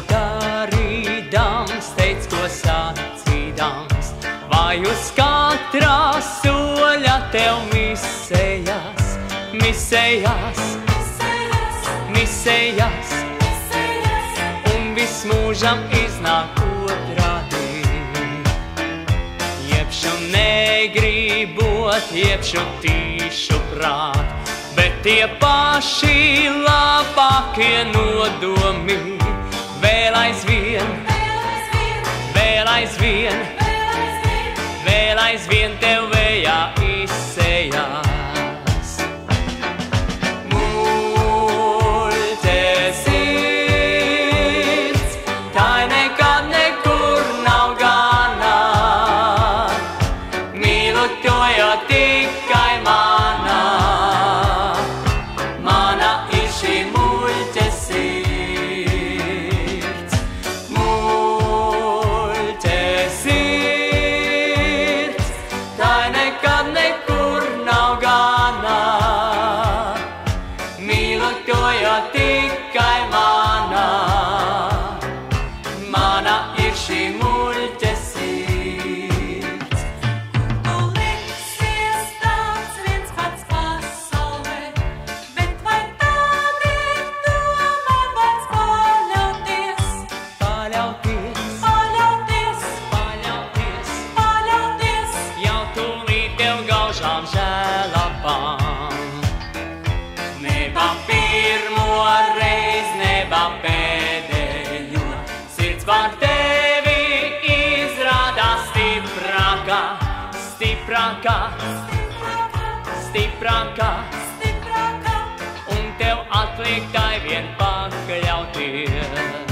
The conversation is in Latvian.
Darīdams, teic, ko sacīdams, vai uz katrā soļa tev misējas, misējas, misējas, un viss mūžam iznāk otrādi. Jebšu negribot, jebšu tīšu prāt, bet tie paši labākie nodomi vēl aizvien, vēl aizvien, vēl aizvien tev vējā izsējās. Muļķe sirds, tai nekad nekur nav gana, mīlu to jau tikai mana, mana ir šī muļķe sirds. Tikai mana, mana ir šī muļķe sirds. Tu liksies tāds viens pats pasaulē, bet vai tad ir tomēr vērts paļauties? Paļauties, Paļauties, paļauties, paļauties, jau tūlīt tev gaužām žēlapām. Neba pirmo reiz, neba pēdējo, sirds par tevi izrādās stiprākā, stiprākā, stiprākā, stiprākā, un tev atliek tai vien pakļauties.